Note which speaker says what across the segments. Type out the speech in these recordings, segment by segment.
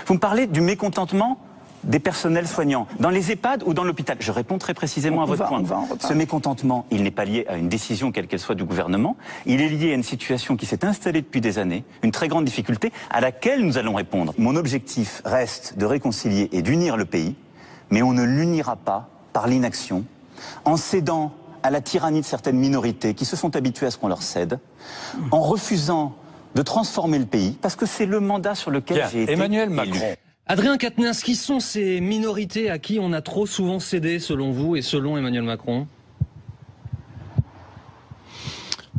Speaker 1: Vous me parlez du mécontentement des personnels soignants, dans les EHPAD ou dans l'hôpital. Je réponds très précisément à votre point. Ce mécontentement, il n'est pas lié à une décision quelle qu'elle soit du gouvernement, il est lié à une situation qui s'est installée depuis des années, une très grande difficulté à laquelle nous allons répondre. Mon objectif reste de réconcilier et d'unir le pays, mais on ne l'unira pas par l'inaction, en cédant à la tyrannie de certaines minorités qui se sont habituées à ce qu'on leur cède, en refusant de transformer le pays, parce que c'est le mandat sur lequel j'ai été
Speaker 2: Emmanuel Macron.
Speaker 1: élu.
Speaker 3: Adrien Quatennens, qui sont ces minorités à qui on a trop souvent cédé, selon vous et selon Emmanuel Macron?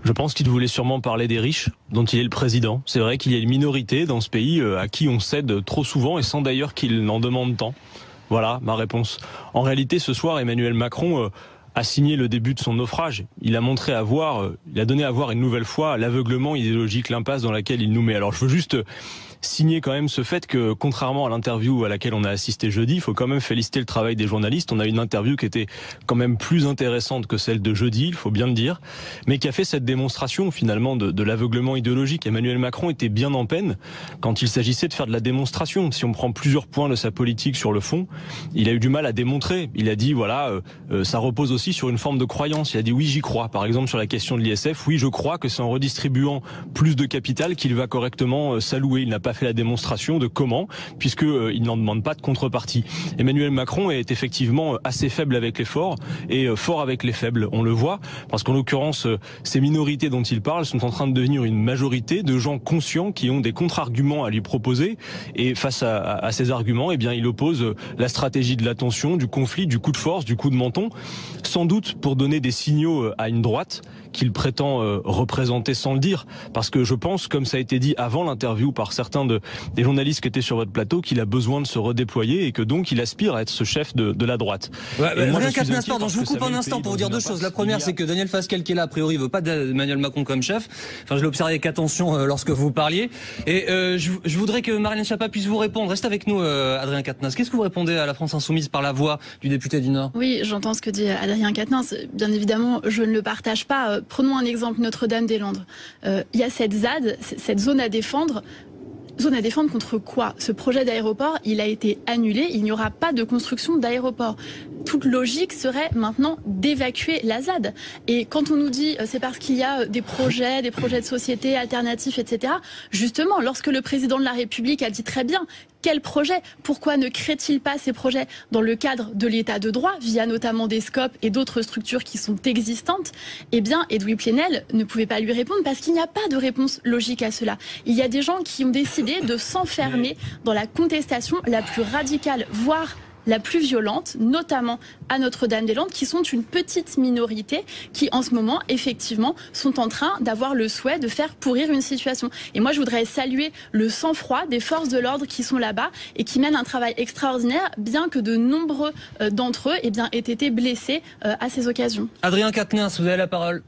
Speaker 4: Je pense qu'il voulait sûrement parler des riches, dont il est le président. C'est vrai qu'il y a une minorité dans ce pays à qui on cède trop souvent et sans d'ailleurs qu'il n'en demande tant. Voilà ma réponse. En réalité, ce soir, Emmanuel Macron a signé le début de son naufrage. Il a donné à voir une nouvelle fois l'aveuglement idéologique, l'impasse dans laquelle il nous met. Alors je veux juste signer quand même ce fait que, contrairement à l'interview à laquelle on a assisté jeudi, il faut quand même féliciter le travail des journalistes. On a une interview qui était quand même plus intéressante que celle de jeudi, il faut bien le dire, mais qui a fait cette démonstration finalement de l'aveuglement idéologique. Emmanuel Macron était bien en peine quand il s'agissait de faire de la démonstration. Si on prend plusieurs points de sa politique sur le fond, il a eu du mal à démontrer. Il a dit voilà, ça repose aussi sur une forme de croyance. Il a dit oui, j'y crois. Par exemple sur la question de l'ISF, oui, je crois que c'est en redistribuant plus de capital qu'il va correctement s'allouer. Il n'a pas fait la démonstration de comment, puisqu'il n'en demande pas de contrepartie. Emmanuel Macron est effectivement assez faible avec les forts et fort avec les faibles. On le voit, parce qu'en l'occurrence, ces minorités dont il parle sont en train de devenir une majorité de gens conscients qui ont des contre-arguments à lui proposer. Et face à ces arguments, eh bien, il oppose la stratégie de la tension, du conflit, du coup de force, du coup de menton, sans doute pour donner des signaux à une droite qu'il prétend représenter sans le dire. Parce que je pense, comme ça a été dit avant l'interview par certains des journalistes qui étaient sur votre plateau, qu'il a besoin de se redéployer et que donc il aspire à être ce chef de la droite.
Speaker 3: Adrien Quatennens, pardon, je vous coupe un instant pour vous dire deux choses. La première, c'est que Daniel Fasquelle, qui est là, a priori, veut pas d'Emmanuel Macron comme chef. Enfin, je l'ai observé avec attention lorsque vous parliez. Et je voudrais que Marlène Schiappa puisse vous répondre. Reste avec nous, Adrien Quatennens. Qu'est-ce que vous répondez à la France Insoumise par la voix du député du Nord?
Speaker 5: Oui, j'entends ce que dit Adrien Quatennens. Bien évidemment, je ne le partage pas. Prenons un exemple, Notre-Dame-des-Landes. Il y a cette ZAD, cette zone à défendre. Zone à défendre contre quoi? Ce projet d'aéroport, il a été annulé, il n'y aura pas de construction d'aéroport. Toute logique serait maintenant d'évacuer la ZAD. Et quand on nous dit c'est parce qu'il y a des projets de société alternatifs, etc. Justement, lorsque le président de la République a dit très bien quel projet, pourquoi ne crée-t-il pas ces projets dans le cadre de l'état de droit, via notamment des SCOP et d'autres structures qui sont existantes? Eh bien, Edoui Plenel ne pouvait pas lui répondre parce qu'il n'y a pas de réponse logique à cela. Il y a des gens qui ont décidé de s'enfermer dans la contestation la plus radicale, voire la plus violente, notamment à Notre-Dame-des-Landes, qui sont une petite minorité qui, en ce moment, effectivement, sont en train d'avoir le souhait de faire pourrir une situation. Et moi, je voudrais saluer le sang-froid des forces de l'ordre qui sont là-bas et qui mènent un travail extraordinaire, bien que de nombreux d'entre eux aient été blessés à ces occasions.
Speaker 3: Adrien Quatennens, vous avez la parole.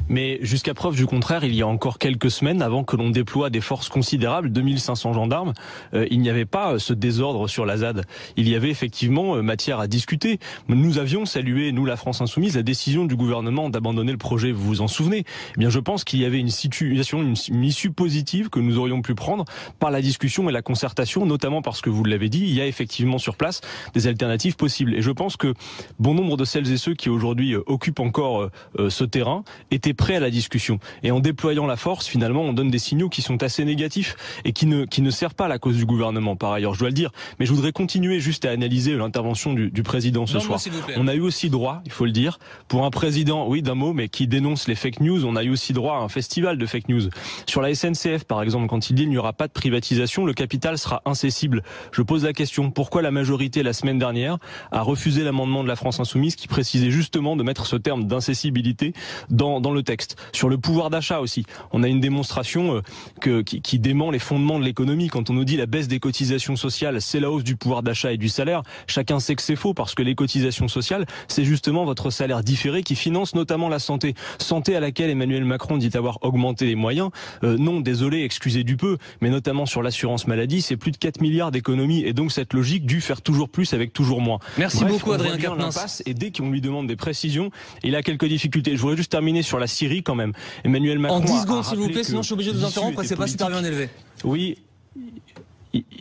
Speaker 4: Mais jusqu'à preuve du contraire, il y a encore quelques semaines, avant que l'on déploie des forces considérables, 2500 gendarmes, il n'y avait pas ce désordre sur la ZAD. Il y avait effectivement matière à discuter. Nous avions salué, nous la France Insoumise, la décision du gouvernement d'abandonner le projet, vous vous en souvenez? Eh bien, je pense qu'il y avait une situation, une issue positive que nous aurions pu prendre par la discussion et la concertation, notamment parce que vous l'avez dit, il y a effectivement sur place des alternatives possibles. Et je pense que bon nombre de celles et ceux qui aujourd'hui occupent encore ce terrain étaient prêts à la discussion. Et en déployant la force, finalement, on donne des signaux qui sont assez négatifs et qui ne servent pas à la cause du gouvernement, par ailleurs, je dois le dire. Mais je voudrais continuer juste à analyser l'intervention du président ce soir. On a eu aussi droit, il faut le dire, pour un président, oui, d'un mot, mais qui dénonce les fake news, on a eu aussi droit à un festival de fake news. Sur la SNCF, par exemple, quand il dit qu'il n'y aura pas de privatisation, le capital sera incessible. Je pose la question, pourquoi la majorité, la semaine dernière, a refusé l'amendement de la France Insoumise qui précisait justement de mettre ce terme d'incessibilité dans le texte. Sur le pouvoir d'achat aussi, on a une démonstration qui dément les fondements de l'économie. Quand on nous dit la baisse des cotisations sociales, c'est la hausse du pouvoir d'achat et du salaire, chacun sait que c'est faux parce que les cotisations sociales, c'est justement votre salaire différé qui finance notamment la santé. Santé à laquelle Emmanuel Macron dit avoir augmenté les moyens. Non, désolé, excusez du peu, mais notamment sur l'assurance maladie, c'est plus de 4 milliards d'économies et donc cette logique du faire toujours plus avec toujours moins.
Speaker 3: Merci beaucoup Adrien Quatennens.
Speaker 4: Et dès qu'on lui demande des précisions, il a quelques difficultés. Je voudrais juste terminer sur la Syrie quand même. Emmanuel Macron
Speaker 3: en 10 secondes s'il vous plaît, sinon je suis obligé de vous interrompre, c'est pas super bien élevé.
Speaker 4: Oui.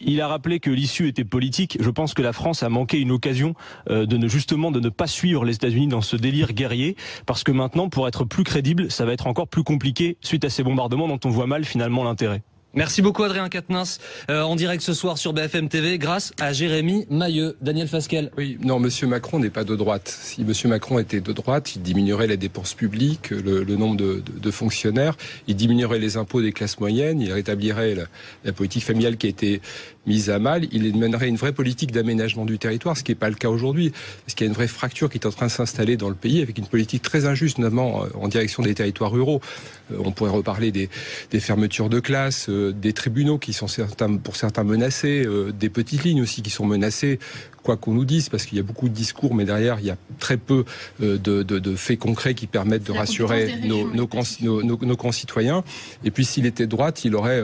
Speaker 4: Il a rappelé que l'issue était politique. Je pense que la France a manqué une occasion de ne pas suivre les États-Unis dans ce délire guerrier, parce que maintenant, pour être plus crédible, ça va être encore plus compliqué suite à ces bombardements dont on voit mal finalement l'intérêt.
Speaker 3: Merci beaucoup Adrien Quatennens, en direct ce soir sur BFM TV grâce à Jérémy Mailleux. Daniel Fasquelle.
Speaker 2: Oui, non, Monsieur Macron n'est pas de droite. Si Monsieur Macron était de droite, il diminuerait les dépenses publiques, le nombre de fonctionnaires, il diminuerait les impôts des classes moyennes, il rétablirait la politique familiale qui a été mise à mal, il mènerait une vraie politique d'aménagement du territoire, ce qui n'est pas le cas aujourd'hui, parce qu'il y a une vraie fracture qui est en train de s'installer dans le pays, avec une politique très injuste, notamment en direction des territoires ruraux. On pourrait reparler des fermetures de classes, des tribunaux qui sont pour certains menacés, des petites lignes aussi qui sont menacées, quoi qu'on nous dise, parce qu'il y a beaucoup de discours, mais derrière, il y a très peu de faits concrets qui permettent de rassurer nos concitoyens. Et puis, s'il était de droite, il aurait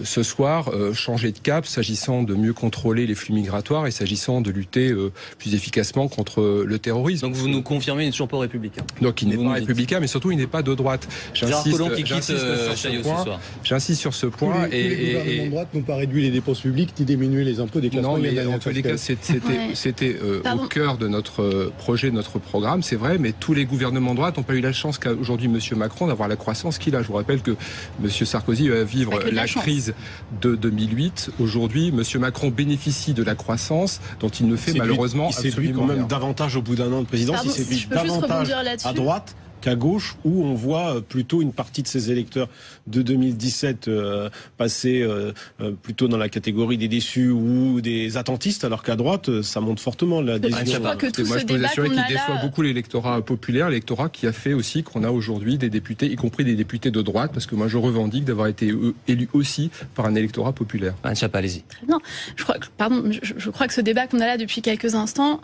Speaker 2: ce soir changé de cap, s'agissant de mieux contrôler les flux migratoires et s'agissant de lutter plus efficacement contre le terrorisme.
Speaker 3: Donc vous nous confirmez, il n'est toujours pas républicain.
Speaker 2: Donc il n'est pas républicain, mais surtout il n'est pas de droite. J'insiste sur ce point.
Speaker 6: Les gouvernements de droite n'ont pas réduit les dépenses publiques ni diminué les impôts des classes moyennes.
Speaker 2: Non, mais en tous les cas, c'était au cœur de notre projet, de notre programme, c'est vrai, mais tous les gouvernements de droite n'ont pas eu la chance qu'aujourd'hui M. Macron d'avoir la croissance qu'il a. Je vous rappelle que M. Sarkozy va vivre la crise de 2008. Aujourd'hui, M. Macron bénéficie de la croissance dont il ne fait malheureusement absolument
Speaker 6: quand même
Speaker 2: rien.
Speaker 6: Davantage au bout d'un an de présidence, il séduit davantage à droite qu'à gauche, où on voit plutôt une partie de ces électeurs de 2017 passer plutôt dans la catégorie des déçus ou des attentistes, alors qu'à droite, ça monte fortement l'adhésion.
Speaker 5: Je crois que tout
Speaker 2: Moi,
Speaker 5: ce
Speaker 2: je peux vous
Speaker 5: débat
Speaker 2: assurer
Speaker 5: qu'on
Speaker 2: qu'il
Speaker 5: a
Speaker 2: déçoit
Speaker 5: là...
Speaker 2: beaucoup l'électorat populaire, l'électorat qui a fait aussi qu'on a aujourd'hui des députés, y compris des députés de droite, parce que moi je revendique d'avoir été élu aussi par un électorat populaire.
Speaker 3: Anne Chapa, allez-y.
Speaker 5: Très bien. Je crois que ce débat qu'on a là depuis quelques instants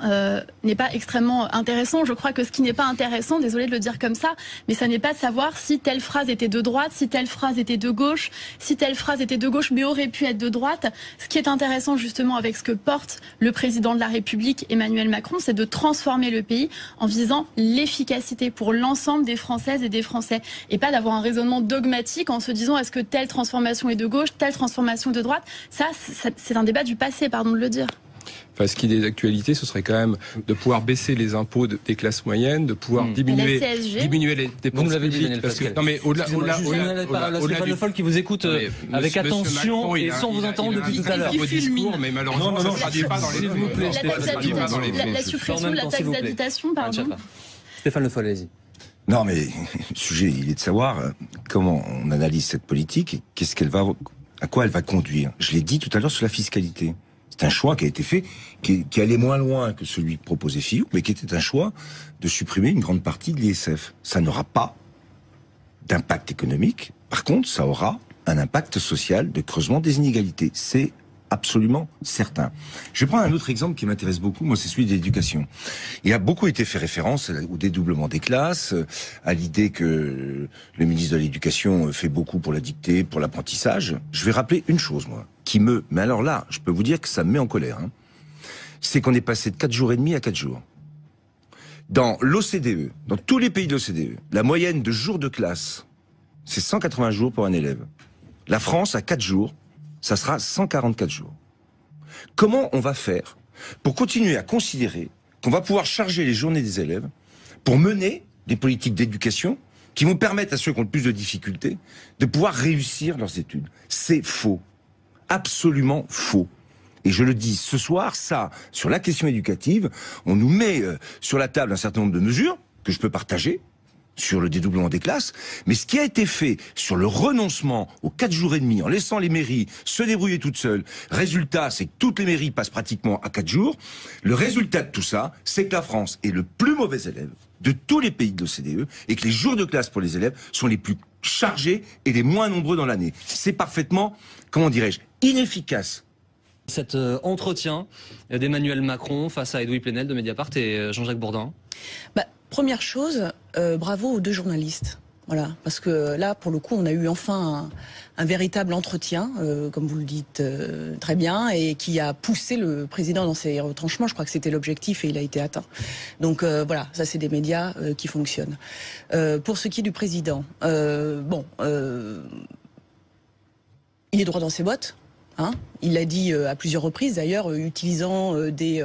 Speaker 5: n'est pas extrêmement intéressant. Je crois que ce qui n'est pas intéressant, désolé de le dire comme ça, mais ça n'est pas de savoir si telle phrase était de droite, si telle phrase était de gauche, si telle phrase était de gauche mais aurait pu être de droite. Ce qui est intéressant justement avec ce que porte le président de la République, Emmanuel Macron, c'est de transformer le pays en visant l'efficacité pour l'ensemble des Françaises et des Français, et pas d'avoir un raisonnement dogmatique en se disant est-ce que telle transformation est de gauche, telle transformation est de droite. Ça c'est un débat du passé, pardon de le dire.
Speaker 2: Enfin, ce qui est d'actualité, ce serait quand même de pouvoir baisser les impôts des classes moyennes, de pouvoir diminuer les dépenses publiques. Parce que, non, mais au-delà,
Speaker 3: Stéphane Le Foll qui vous écoute avec attention
Speaker 2: Macron,
Speaker 3: et sans vous entendre depuis tout à l'heure.
Speaker 2: Mais malheureusement, ça ne sera pas dans les faits.
Speaker 5: La suppression de la taxe d'habitation, pardon.
Speaker 3: Stéphane Le Foll, allez-y.
Speaker 7: Non, mais le sujet, il est de savoir comment on analyse cette politique et à quoi elle va conduire. Je l'ai dit tout à l'heure sur la fiscalité. C'est un choix qui a été fait, qui allait moins loin que celui que proposait Fillon, mais qui était un choix de supprimer une grande partie de l'ISF. Ça n'aura pas d'impact économique. Par contre, ça aura un impact social de creusement des inégalités. C'est absolument certain. Je vais prendre un autre exemple qui m'intéresse beaucoup, moi c'est celui de l'éducation. Il a beaucoup été fait référence au dédoublement des classes, à l'idée que le ministre de l'Éducation fait beaucoup pour la dictée, pour l'apprentissage. Je vais rappeler une chose, moi, mais alors là, je peux vous dire que ça me met en colère, c'est qu'on est passé de 4 jours et demi à 4 jours. Dans l'OCDE, dans tous les pays de l'OCDE, la moyenne de jours de classe, c'est 180 jours pour un élève. La France, à 4 jours, ça sera 144 jours. Comment on va faire pour continuer à considérer qu'on va pouvoir charger les journées des élèves pour mener des politiques d'éducation qui vont permettre à ceux qui ont le plus de difficultés de pouvoir réussir leurs études? C'est faux. Absolument faux. Et je le dis ce soir, ça, sur la question éducative, on nous met sur la table un certain nombre de mesures que je peux partager, sur le dédoublement des classes, mais ce qui a été fait sur le renoncement aux 4 jours et demi, en laissant les mairies se débrouiller toutes seules, résultat, c'est que toutes les mairies passent pratiquement à 4 jours, le résultat de tout ça, c'est que la France est le plus mauvais élève de tous les pays de l'OCDE, et que les jours de classe pour les élèves sont les plus chargés et les moins nombreux dans l'année. C'est parfaitement, comment dirais-je, inefficace.
Speaker 3: Cet entretien d'Emmanuel Macron face à Edoui Plenel de Mediapart et Jean-Jacques Bourdin.
Speaker 8: Première chose, bravo aux 2 journalistes. Voilà, parce que là, pour le coup, on a eu enfin un véritable entretien, comme vous le dites très bien, et qui a poussé le président dans ses retranchements. Je crois que c'était l'objectif et il a été atteint. Donc voilà, ça c'est des médias qui fonctionnent. Pour ce qui est du président, il est droit dans ses bottes. Hein, il l'a dit à plusieurs reprises d'ailleurs, utilisant des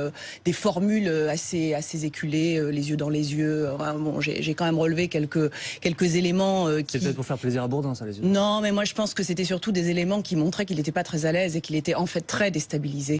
Speaker 8: formules assez éculées, les yeux dans les yeux. Bon, j'ai quand même relevé quelques éléments qui...
Speaker 3: C'est peut-être pour faire plaisir à Bourdin, ça, les yeux.
Speaker 8: Non, mais moi je pense que c'était surtout des éléments qui montraient qu'il n'était pas très à l'aise et qu'il était en fait très déstabilisé.